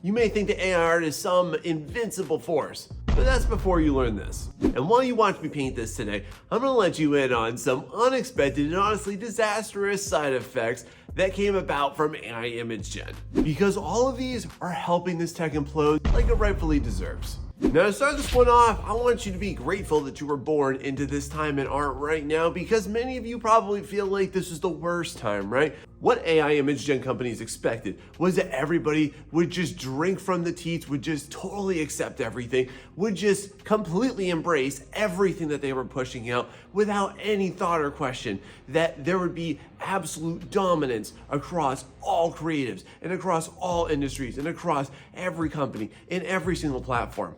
You may think the AI art is some invincible force, but that's before you learn this. And while you watch me paint this today, I'm gonna let you in on some unexpected and honestly disastrous side effects that came about from AI image gen. Because all of these are helping this tech implode like it rightfully deserves. Now to start this one off, I want you to be grateful that you were born into this time in art right now, because many of you probably feel like this is the worst time, right? What AI image gen companies expected was that everybody would just drink from the teats, would just totally accept everything, would just completely embrace everything that they were pushing out without any thought or question, that there would be absolute dominance across all creatives and across all industries and across every company in every single platform.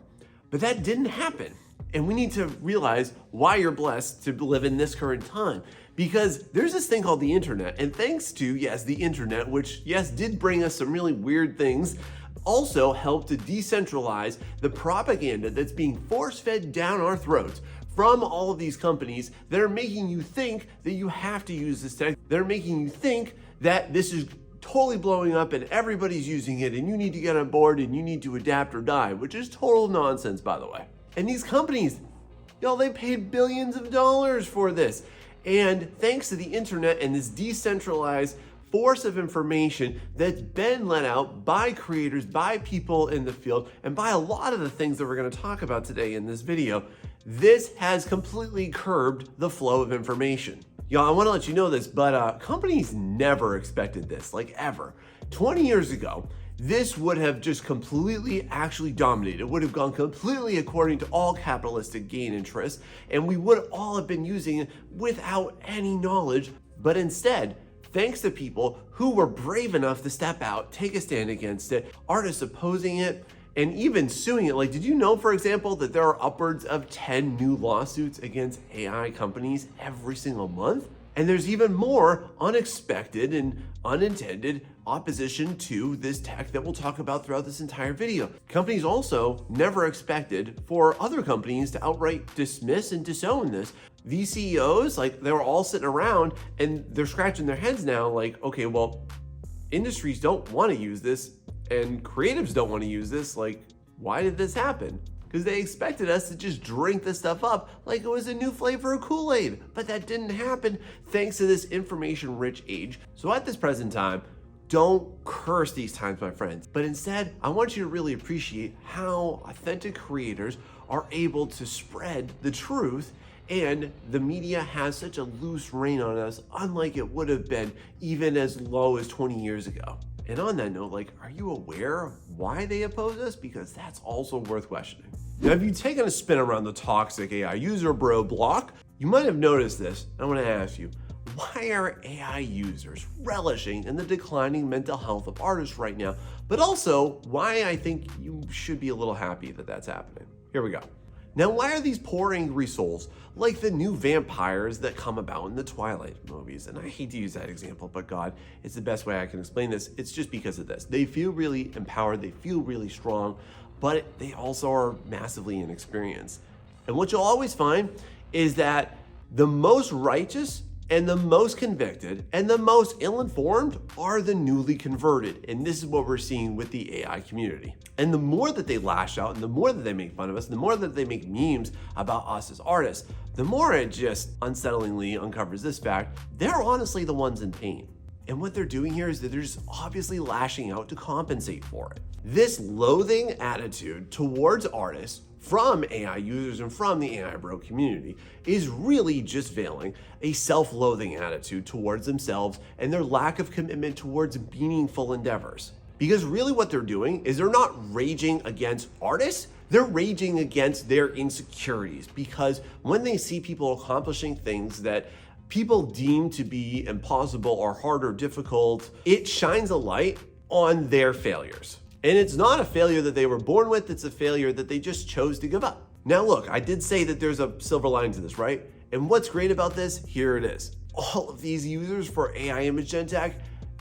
But that didn't happen. And we need to realize why you're blessed to live in this current time. Because there's this thing called the internet, and thanks to, yes, the internet, which, yes, did bring us some really weird things, also helped to decentralize the propaganda that's being force-fed down our throats from all of these companies that are making you think that you have to use this tech. They're making you think that this is totally blowing up and everybody's using it and you need to get on board and you need to adapt or die, which is total nonsense, by the way. And these companies, they paid billions of dollars for this. And thanks to the internet and this decentralized force of information that's been let out by creators, by people in the field, and by a lot of the things that we're going to talk about today in this video, this has completely curbed the flow of information. Y'all, I want to let you know this, but companies never expected this, like ever. 20 years ago, this would have just completely actually dominated. It would have gone completely according to all capitalistic gain interests, and we would all have been using it without any knowledge. But instead, thanks to people who were brave enough to step out, take a stand against it, artists opposing it, and even suing it. Like, did you know, for example, that there are upwards of 10 new lawsuits against AI companies every single month? And there's even more unexpected and unintended opposition to this tech that we'll talk about throughout this entire video. Companies also never expected for other companies to outright dismiss and disown this. These CEOs, they were all sitting around and they're scratching their heads now like, okay, well, industries don't want to use this and creatives don't want to use this. Like, why did this happen? Because they expected us to just drink this stuff up like it was a new flavor of Kool-Aid. But that didn't happen thanks to this information-rich age. So at this present time, don't curse these times, my friends. But instead, I want you to really appreciate how authentic creators are able to spread the truth, and the media has such a loose rein on us, unlike it would have been even as low as 20 years ago. And on that note, are you aware of why they oppose us? Because that's also worth questioning. Now, if you've taken a spin around the toxic AI user bro block, you might have noticed this. I want to ask you, why are AI users relishing in the declining mental health of artists right now? But also, why I think you should be a little happy that that's happening. Here we go. Now, why are these poor angry souls like the new vampires that come about in the Twilight movies? And I hate to use that example, but God, it's the best way I can explain this. It's just because of this. They feel really empowered, they feel really strong, but they also are massively inexperienced. And what you'll always find is that the most righteous and the most convicted and the most ill-informed are the newly converted. And this is what we're seeing with the AI community. And the more that they lash out and the more that they make fun of us, the more that they make memes about us as artists, the more it just unsettlingly uncovers this fact, they're honestly the ones in pain. And what they're doing here is that they're just obviously lashing out to compensate for it. This loathing attitude towards artists from AI users and from the AI bro community is really just veiling a self-loathing attitude towards themselves and their lack of commitment towards meaningful endeavors. Because really what they're doing is they're not raging against artists, they're raging against their insecurities. Because when they see people accomplishing things that people deem to be impossible or hard or difficult, it shines a light on their failures. And it's not a failure that they were born with, it's a failure that they just chose to give up. Now look, I did say that there's a silver lining to this, right? And what's great about this, here it is. All of these users for AI image gen tech,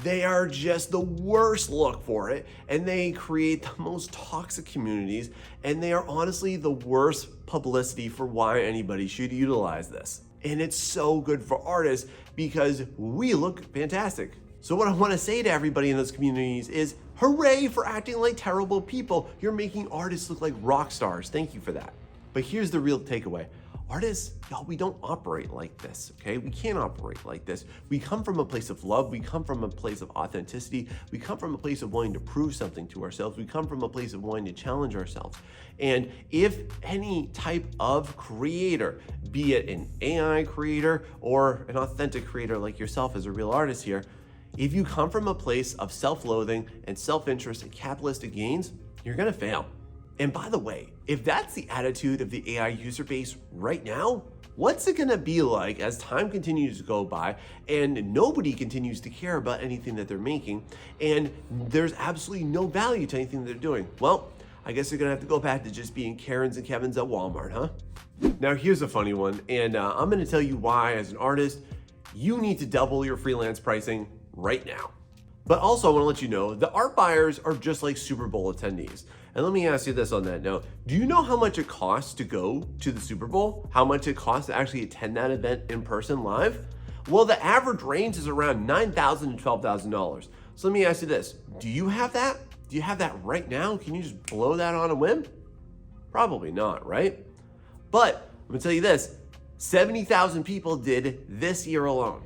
they are just the worst look for it, and they create the most toxic communities, and they are honestly the worst publicity for why anybody should utilize this. And it's so good for artists because we look fantastic. So what I want to say to everybody in those communities is hooray for acting like terrible people. You're making artists look like rock stars. Thank you for that. But here's the real takeaway. Artists, y'all, we don't operate like this, okay? We can't operate like this. We come from a place of love. We come from a place of authenticity. We come from a place of wanting to prove something to ourselves. We come from a place of wanting to challenge ourselves. And if any type of creator, be it an AI creator or an authentic creator like yourself as a real artist here, if you come from a place of self-loathing and self-interest and capitalistic gains, you're gonna fail. And by the way, if that's the attitude of the AI user base right now, what's it gonna be like as time continues to go by and nobody continues to care about anything that they're making and there's absolutely no value to anything they're doing? Well, I guess they're gonna have to go back to just being Karens and Kevins at Walmart, huh? Now here's a funny one, and I'm gonna tell you why as an artist, you need to double your freelance pricing right now. But also I wanna let you know that art buyers are just like Super Bowl attendees. And let me ask you this on that note. Do you know how much it costs to go to the Super Bowl? How much it costs to actually attend that event in person live? Well, the average range is around $9,000 to $12,000. So let me ask you this. Do you have that? Do you have that right now? Can you just blow that on a whim? Probably not, right? But I'm gonna tell you this, 70,000 people did this year alone.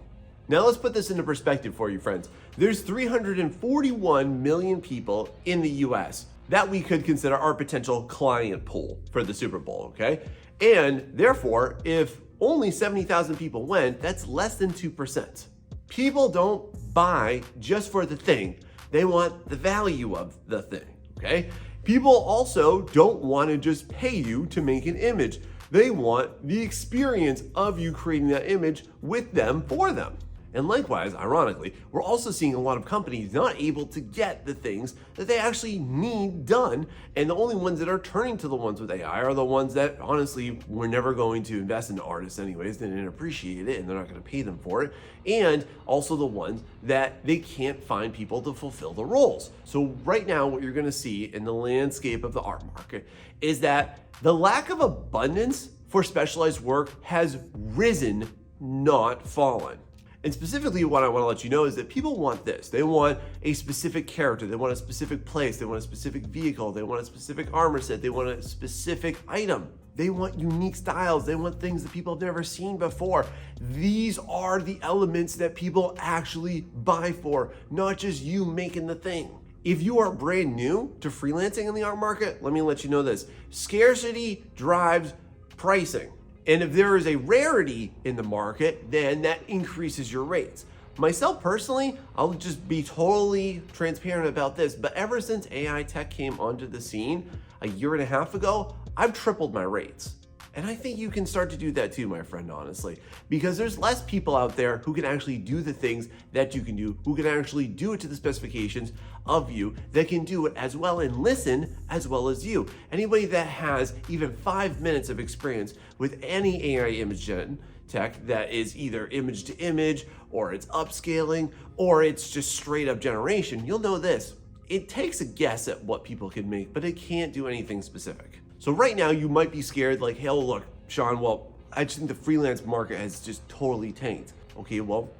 Now let's put this into perspective for you, friends. There's 341 million people in the US that we could consider our potential client pool for the Super Bowl, okay? And therefore, if only 70,000 people went, that's less than 2%. People don't buy just for the thing. They want the value of the thing, okay? People also don't want to just pay you to make an image. They want the experience of you creating that image with them for them. And likewise, ironically, we're also seeing a lot of companies not able to get the things that they actually need done. And the only ones that are turning to the ones with AI are the ones that honestly were never going to invest in artists anyways. They didn't appreciate it and they're not going to pay them for it. And also the ones that they can't find people to fulfill the roles. So right now, what you're going to see in the landscape of the art market is that the lack of abundance for specialized work has risen, not fallen. And specifically what I want to let you know is that people want this. They want a specific character. They want a specific place. They want a specific vehicle. They want a specific armor set. They want a specific item. They want unique styles. They want things that people have never seen before. These are the elements that people actually buy for, not just you making the thing. If you are brand new to freelancing in the art market, let me let you know this. Scarcity drives pricing. And if there is a rarity in the market, then that increases your rates. Myself personally, I'll just be totally transparent about this, but ever since AI tech came onto the scene a year and a half ago, I've tripled my rates. And I think you can start to do that too, my friend, honestly, because there's less people out there who can actually do the things that you can do, who can actually do it to the specifications of you, that can do it as well and listen as well as you. Anybody that has even 5 minutes of experience with any AI image gen tech that is either image to image, or it's upscaling, or it's just straight up generation, you'll know this. It takes a guess at what people can make, but it can't do anything specific. So right now you might be scared like, hey, look, Sean, well, I just think the freelance market has just totally tanked. Okay, well,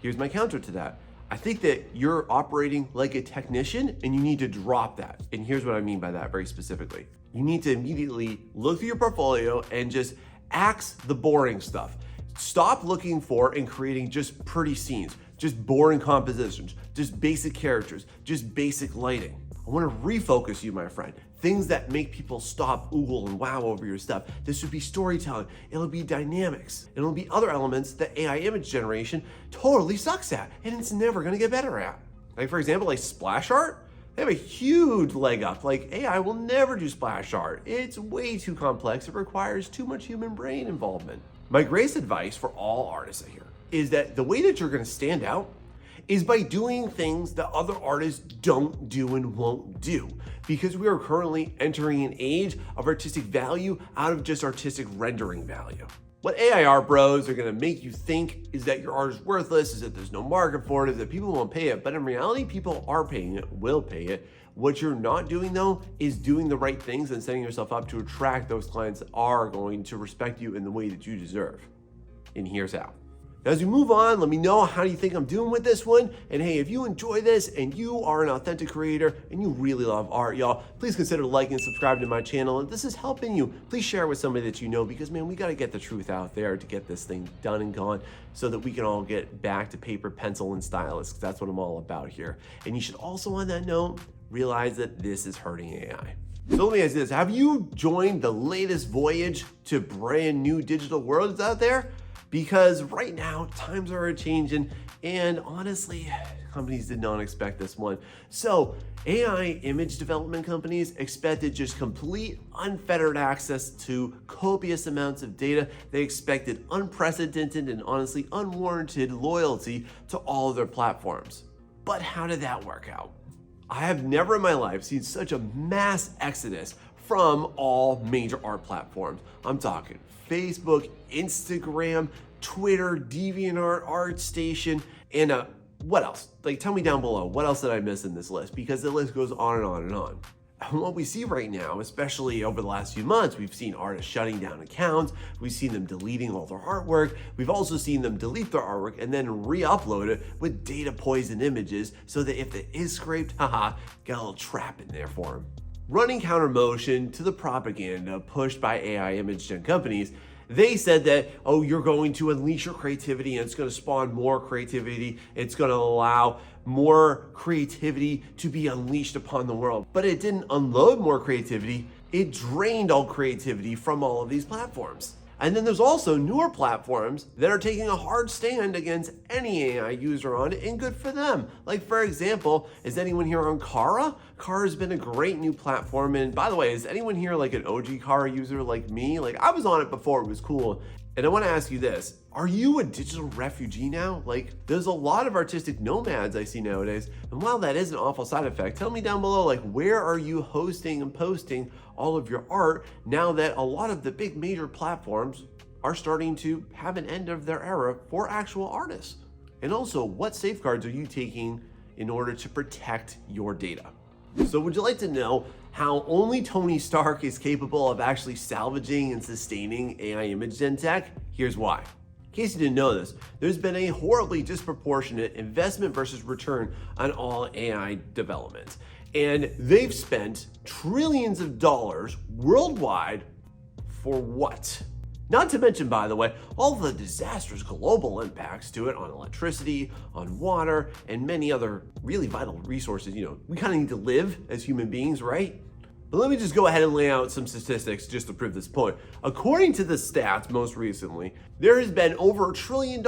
here's my counter to that. I think that you're operating like a technician and you need to drop that. And here's what I mean by that very specifically. You need to immediately look through your portfolio and just axe the boring stuff. Stop looking for and creating just pretty scenes, just boring compositions, just basic characters, just basic lighting. I want to refocus you, my friend. Things that make people stop, oogle, and wow over your stuff. This would be storytelling. It'll be dynamics. It'll be other elements that AI image generation totally sucks at, and it's never gonna get better at. Like for example, like splash art, they have a huge leg up. Like AI will never do splash art. It's way too complex. It requires too much human brain involvement. My greatest advice for all artists here is that the way that you're gonna stand out is by doing things that other artists don't do and won't do. Because we are currently entering an age of artistic value out of just artistic rendering value. What AI art bros are gonna make you think is that your art is worthless, is that there's no market for it, is that people won't pay it, but in reality, people are paying it, will pay it. What you're not doing though, is doing the right things and setting yourself up to attract those clients that are going to respect you in the way that you deserve. And here's how. As we move on, let me know how you think I'm doing with this one. And hey, if you enjoy this and you are an authentic creator and you really love art, y'all, please consider liking and subscribing to my channel. If this is helping you, please share it with somebody that you know, because man, we got to get the truth out there to get this thing done and gone so that we can all get back to paper, pencil, and stylus. That's what I'm all about here. And you should also, on that note, realize that this is hurting AI. So let me ask you this. Have you joined the latest voyage to brand new digital worlds out there? Because right now, times are changing, and honestly, companies did not expect this one. So AI image development companies expected just complete, unfettered access to copious amounts of data. They expected unprecedented and honestly unwarranted loyalty to all of their platforms. But how did that work out? I have never in my life seen such a mass exodus from all major art platforms. I'm talking Facebook, Instagram, Twitter, DeviantArt, ArtStation, and what else? Like, tell me down below, what else did I miss in this list? Because the list goes on and on and on. And what we see right now, especially over the last few months, we've seen artists shutting down accounts, we've seen them deleting all their artwork, we've also seen them delete their artwork and then re-upload it with data poisoned images so that if it is scraped, got a little trap in there for them. Running counter motion to the propaganda pushed by AI image gen companies, they said that, oh, you're going to unleash your creativity and it's going to spawn more creativity. It's going to allow more creativity to be unleashed upon the world. But it didn't unload more creativity. It drained all creativity from all of these platforms. And then there's also newer platforms that are taking a hard stand against any AI user on it, and good for them. Like, for example, is anyone here on Kara? Kara has been a great new platform. And by the way, is anyone here like an OG Kara user like me? Like, I was on it before, it was cool. And I want to ask you this, are you a digital refugee now? Like, there's a lot of artistic nomads I see nowadays. And while that is an awful side effect, tell me down below, like, where are you hosting and posting all of your art now that a lot of the big major platforms are starting to have an end of their era for actual artists? And also, what safeguards are you taking in order to protect your data? So would you like to know how only Tony Stark is capable of actually salvaging and sustaining AI image gen tech? Here's why. In case you didn't know this, there's been a horribly disproportionate investment versus return on all AI development. And they've spent trillions of dollars worldwide for what? Not to mention, by the way, all the disastrous global impacts to it on electricity, on water, and many other really vital resources. You know, we kind of need to live as human beings, right? But let me just go ahead and lay out some statistics just to prove this point. According to the stats most recently, there has been over $1 trillion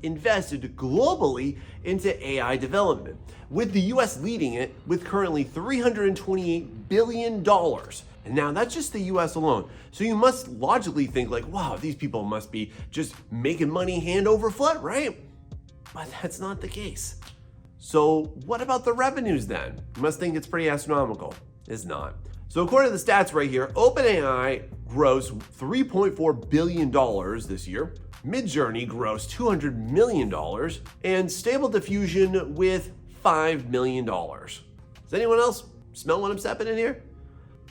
invested globally into AI development, with the US leading it with currently $328 billion. And now that's just the US alone. So you must logically think like, wow, these people must be just making money hand over foot, right? But that's not the case. So what about the revenues then? You must think it's pretty astronomical. It's not. So according to the stats right here, OpenAI grossed $3.4 billion this year, Midjourney grossed $200 million, and Stable Diffusion with $5 million. Does anyone else smell what I'm stepping in here?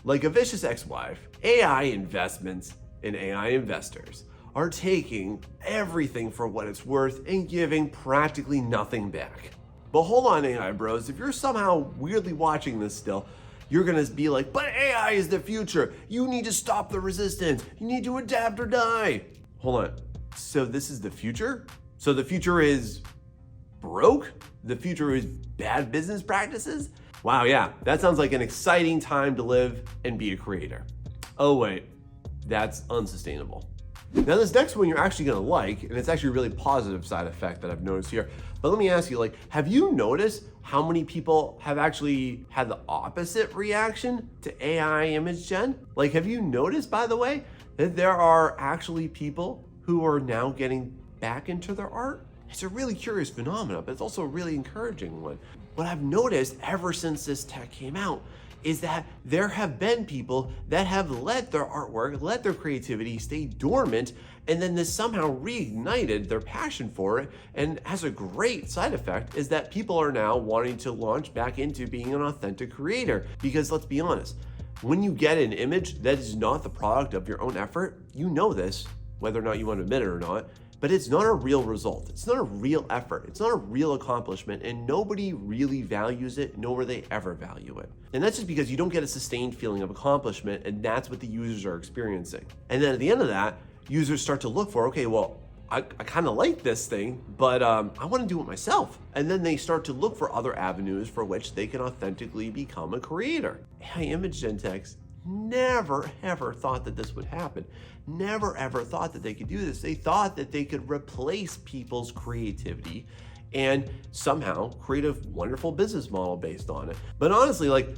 Like a vicious ex-wife, AI investments and AI investors are taking everything for what it's worth and giving practically nothing back. But hold on, AI bros, if you're somehow weirdly watching this still, you're gonna be like, but AI is the future. You need to stop the resistance. You need to adapt or die. Hold on, so this is the future? So the future is broke? The future is bad business practices? Wow, yeah, that sounds like an exciting time to live and be a creator. Oh wait, that's unsustainable. Now this next one you're actually gonna like, and it's actually a really positive side effect that I've noticed here. But let me ask you, like, have you noticed how many people have actually had the opposite reaction to AI image gen? Like, have you noticed, by the way, that there are actually people who are now getting back into their art? It's a really curious phenomenon, but it's also a really encouraging one. What I've noticed ever since this tech came out is that there have been people that have let their artwork, let their creativity stay dormant, and then this somehow reignited their passion for it. And as a great side effect is that people are now wanting to launch back into being an authentic creator. Because let's be honest, when you get an image that is not the product of your own effort, you know this, whether or not you want to admit it or not, but it's not a real result. It's not a real effort. It's not a real accomplishment, and nobody really values it, nor will they ever value it. And that's just because you don't get a sustained feeling of accomplishment, and that's what the users are experiencing. And then at the end of that, users start to look for, okay, well, I kind of like this thing, but I want to do it myself. And then they start to look for other avenues for which they can authentically become a creator. AI image gen techs never ever thought that this would happen. Never ever thought that they could do this. They thought that they could replace people's creativity and somehow create a wonderful business model based on it. But honestly, like,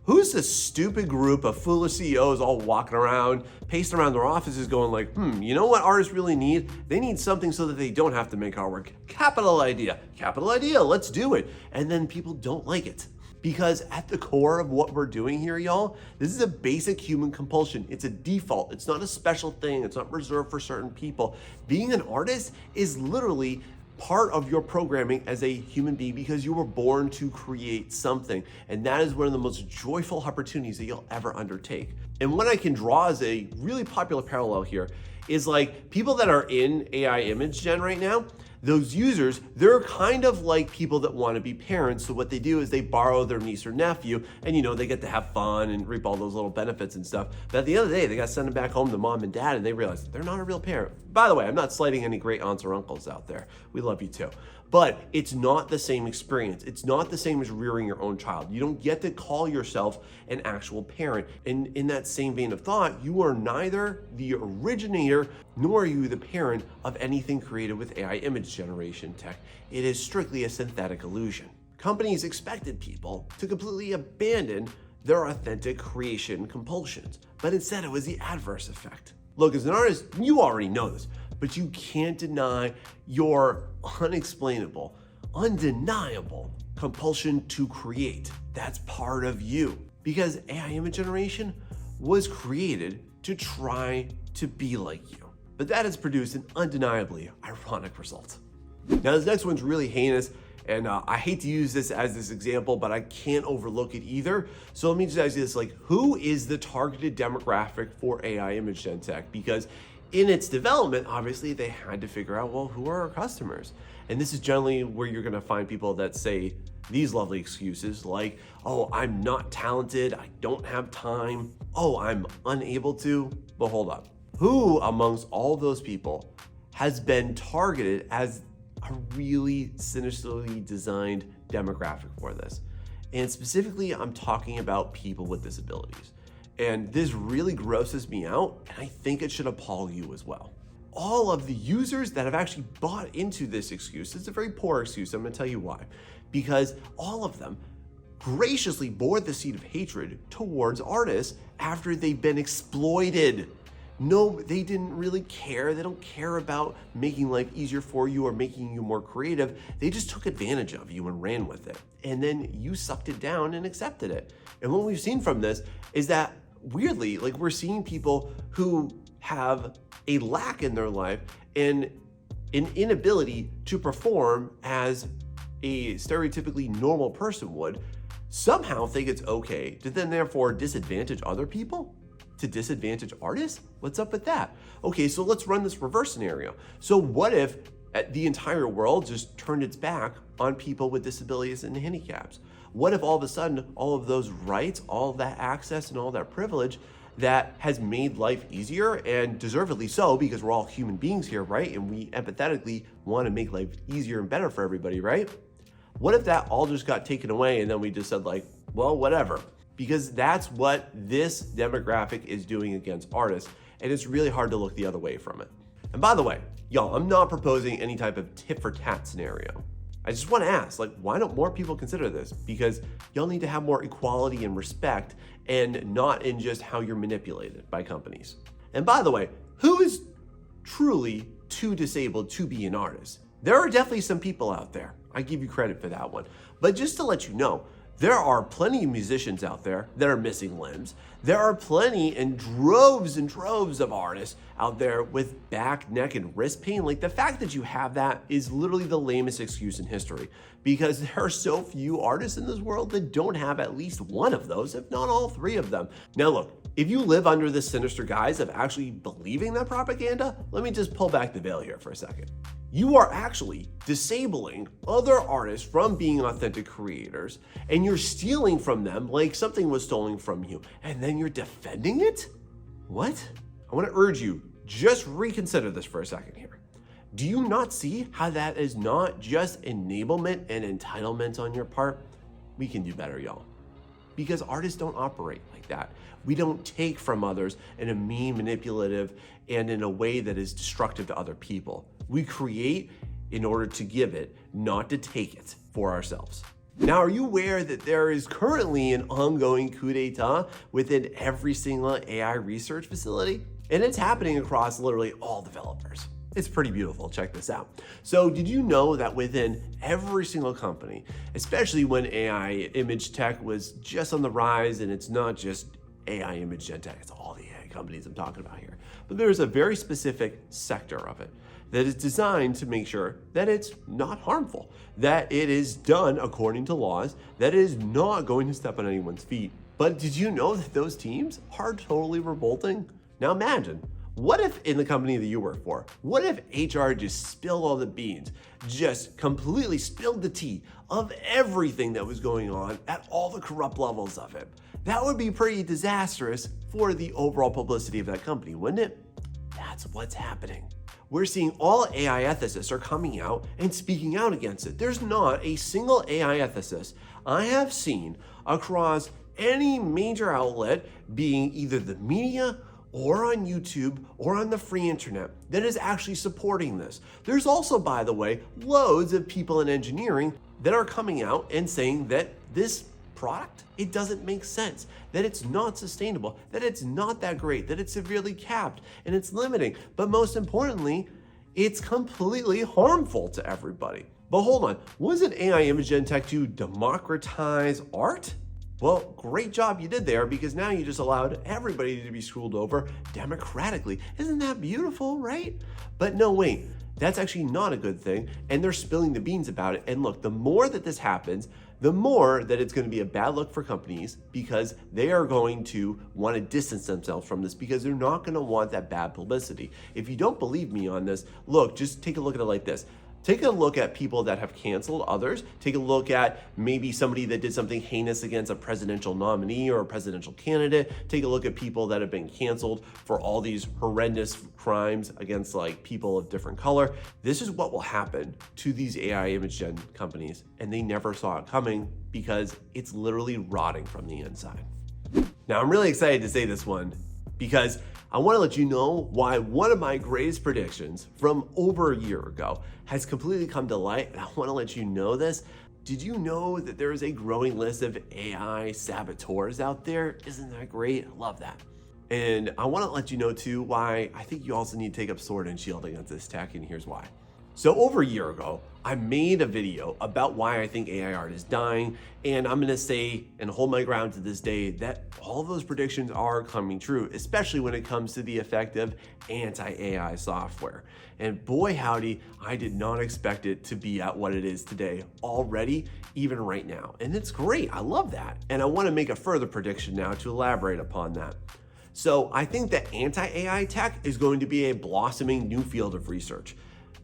who's this stupid group of foolish CEOs all walking around, pacing around their offices going like, you know what artists really need? They need something so that they don't have to make artwork. Capital idea, let's do it. And then people don't like it. Because at the core of what we're doing here, y'all, this is a basic human compulsion. It's a default. It's not a special thing. It's not reserved for certain people. Being an artist is literally part of your programming as a human being because you were born to create something. And that is one of the most joyful opportunities that you'll ever undertake. And what I can draw as a really popular parallel here is like people that are in AI image gen right now, those users, they're kind of like people that want to be parents. So what they do is they borrow their niece or nephew and, they get to have fun and reap all those little benefits and stuff. But at the end of the day, they got to send them back home to mom and dad and they realize they're not a real parent. By the way, I'm not slighting any great aunts or uncles out there. We love you too. But it's not the same experience. It's not the same as rearing your own child. You don't get to call yourself an actual parent. And in that same vein of thought, you are neither the originator nor are you the parent of anything created with AI image generation tech. It is strictly a synthetic illusion. Companies expected people to completely abandon their authentic creation compulsions, but instead it was the adverse effect. Look, as an artist, you already know this, but you can't deny your unexplainable, undeniable compulsion to create. That's part of you. Because AI image generation was created to try to be like you. But that has produced an undeniably ironic result. Now, this next one's really heinous, and I hate to use this as this example, but I can't overlook it either. So let me just ask you this, like, who is the targeted demographic for AI image gen tech? Because in its development, obviously, they had to figure out, well, who are our customers? And this is generally where you're gonna find people that say these lovely excuses like, oh, I'm not talented, I don't have time, oh, I'm unable to. But hold up. Who amongst all those people has been targeted as a really sinisterly designed demographic for this? And specifically, I'm talking about people with disabilities. And this really grosses me out, and I think it should appall you as well. All of the users that have actually bought into this excuse, it's a very poor excuse, I'm gonna tell you why. Because all of them graciously bore the seed of hatred towards artists after they've been exploited. No, they didn't really care. They don't care about making life easier for you or making you more creative. They just took advantage of you and ran with it. And then you sucked it down and accepted it. And what we've seen from this is that weirdly, like we're seeing people who have a lack in their life and an inability to perform as a stereotypically normal person would, somehow think it's okay to then therefore disadvantage other people? To disadvantage artists? What's up with that? Okay, so let's run this reverse scenario. So what if the entire world just turned its back on people with disabilities and handicaps? What if all of a sudden all of those rights, all of that access and all that privilege that has made life easier, and deservedly so, because we're all human beings here, right? And we empathetically want to make life easier and better for everybody, right? What if that all just got taken away and then we just said like, well, whatever? Because that's what this demographic is doing against artists, and it's really hard to look the other way from it. And by the way, y'all, I'm not proposing any type of tit for tat scenario. I just want to ask, like, why don't more people consider this? Because y'all need to have more equality and respect, and not in just how you're manipulated by companies. And by the way, who is truly too disabled to be an artist? There are definitely some people out there. I give you credit for that one. But just to let you know, there are plenty of musicians out there that are missing limbs. There are plenty and droves of artists out there with back, neck, and wrist pain. Like, the fact that you have that is literally the lamest excuse in history, because there are so few artists in this world that don't have at least one of those, if not all three of them. Now look, If you live under this sinister guise of actually believing that propaganda, let me just pull back the veil here for a second. You are actually disabling other artists from being authentic creators, and you're stealing from them like something was stolen from you, and then you're defending it? What? I want to urge you, just reconsider this for a second here. Do you not see how that is not just enablement and entitlement on your part? We can do better, y'all. Because artists don't operate like that. We don't take from others in a mean, manipulative, and in a way that is destructive to other people. We create in order to give it, not to take it for ourselves. Now, are you aware that there is currently an ongoing coup d'etat within every single AI research facility? And it's happening across literally all developers. It's pretty beautiful. Check this out. So did you know that within every single company, especially when AI image tech was just on the rise, and it's not just AI image gen tech, it's all the AI companies I'm talking about here, but there's a very specific sector of it that is designed to make sure that it's not harmful, that it is done according to laws, that it is not going to step on anyone's feet. But did you know that those teams are totally revolting? Now imagine, what if in the company that you work for, what if HR just spilled all the beans, just completely spilled the tea of everything that was going on at all the corrupt levels of it? That would be pretty disastrous for the overall publicity of that company, wouldn't it? That's what's happening. We're seeing all AI ethicists are coming out and speaking out against it. There's not a single AI ethicist I have seen across any major outlet, being either the media or on YouTube or on the free internet, that is actually supporting this. There's also, by the way, loads of people in engineering that are coming out and saying that this product, it doesn't make sense, that it's not sustainable, that it's not that great, that it's severely capped and it's limiting. But most importantly, it's completely harmful to everybody. But hold on, wasn't AI image gen tech to democratize art? Well, great job you did there, because now you just allowed everybody to be screwed over democratically. Isn't that beautiful, right? But no, wait, that's actually not a good thing, and they're spilling the beans about it. And look, the more that this happens, the more that it's going to be a bad look for companies, because they are going to want to distance themselves from this, because they're not going to want that bad publicity. If you don't believe me on this, look, just take a look at it like this. Take a look at people that have canceled others. Take a look at maybe somebody that did something heinous against a presidential nominee or a presidential candidate. Take a look at people that have been canceled for all these horrendous crimes against like people of different color. This is what will happen to these AI image gen companies, and they never saw it coming because it's literally rotting from the inside. Now, I'm really excited to say this one because I want to let you know why one of my greatest predictions from over a year ago has completely come to light, and I want to let you know this. Did you know that there is a growing list of AI saboteurs out there? Isn't that great? I love that. And I want to let you know too why I think you also need to take up sword and shield against this tech, and here's why. So over a year ago, I made a video about why I think AI art is dying, and I'm gonna say and hold my ground to this day that all of those predictions are coming true, especially when it comes to the effect of anti-AI software. And boy howdy, I did not expect it to be at what it is today already, even right now. And it's great, I love that. And I wanna make a further prediction now to elaborate upon that. So I think that anti-AI tech is going to be a blossoming new field of research.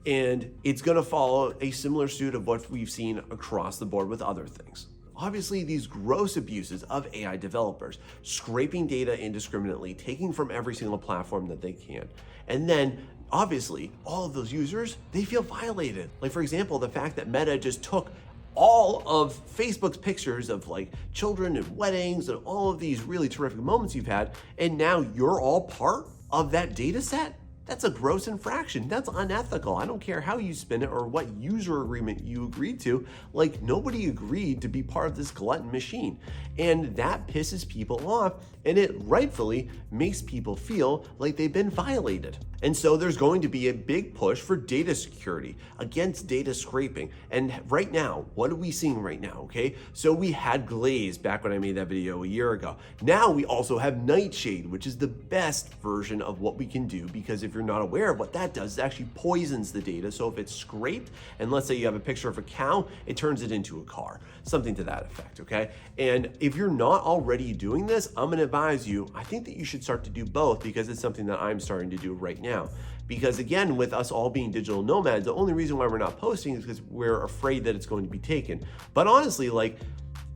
And it's going to follow a similar suit of what we've seen across the board with other things. Obviously, these gross abuses of AI developers, scraping data indiscriminately, taking from every single platform that they can. And then, obviously, all of those users, they feel violated. Like, for example, the fact that Meta just took all of Facebook's pictures of like children and weddings and all of these really terrific moments you've had, and now you're all part of that data set? That's a gross infraction. That's unethical. I don't care how you spin it or what user agreement you agreed to. Like, nobody agreed to be part of this glutton machine. And that pisses people off, and it rightfully makes people feel like they've been violated. And so there's going to be a big push for data security against data scraping. And right now, what are we seeing right now, okay? So we had Glaze back when I made that video a year ago. Now we also have Nightshade, which is the best version of what we can do, because if you're you're not aware of, what that does is actually poisons the data. So if it's scraped, and let's say you have a picture of a cow, it turns it into a car, something to that effect, okay? And if you're not already doing this, I'm gonna advise you, I think that you should start to do both, because it's something that I'm starting to do right now. Because again, with us all being digital nomads, the only reason why we're not posting is because we're afraid that it's going to be taken. But honestly, like,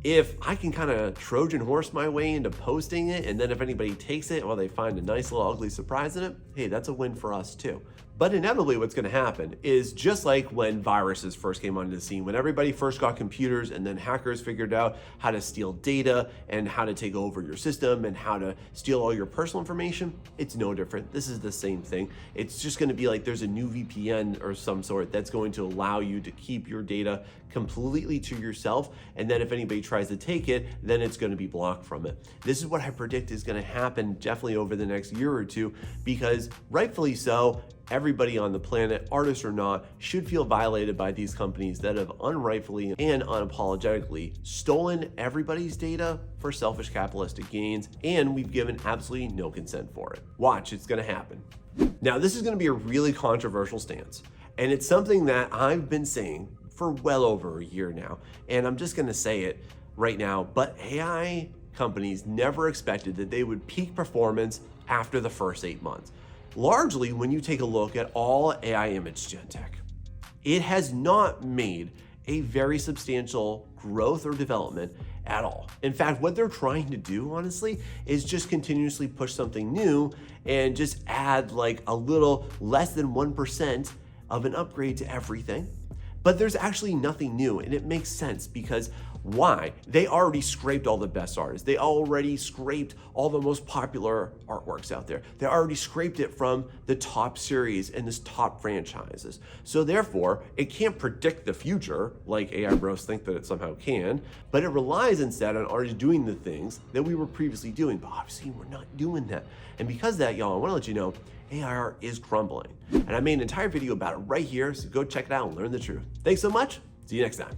if I can kind of Trojan horse my way into posting it, and then if anybody takes it or they find a nice little ugly surprise in it, hey, that's a win for us too. But inevitably what's gonna happen is just like when viruses first came onto the scene, when everybody first got computers and then hackers figured out how to steal data and how to take over your system and how to steal all your personal information, it's no different. This is the same thing. It's just gonna be like there's a new VPN or some sort that's going to allow you to keep your data completely to yourself, and then if anybody tries to take it, then it's gonna be blocked from it. This is what I predict is gonna happen definitely over the next year or two, because rightfully so, everybody on the planet, artists or not, should feel violated by these companies that have unrightfully and unapologetically stolen everybody's data for selfish capitalistic gains, and we've given absolutely no consent for it. Watch, it's gonna happen. Now, this is gonna be a really controversial stance, and it's something that I've been saying for well over a year now, and I'm just gonna say it right now, but AI companies never expected that they would peak performance after the first 8 months. Largely, when you take a look at all AI image gen tech, it has not made a very substantial growth or development at all. In fact, what they're trying to do, honestly, is just continuously push something new and just add like a little less than 1% of an upgrade to everything. But there's actually nothing new, and it makes sense because why? They already scraped all the best artists. They already scraped all the most popular artworks out there. They already scraped it from the top series and the top franchises. So therefore, it can't predict the future like AI bros think that it somehow can, but it relies instead on artists doing the things that we were previously doing. But obviously, we're not doing that. And because of that, y'all, I wanna let you know, AI art is crumbling. And I made an entire video about it right here, so go check it out and learn the truth. Thanks so much. See you next time.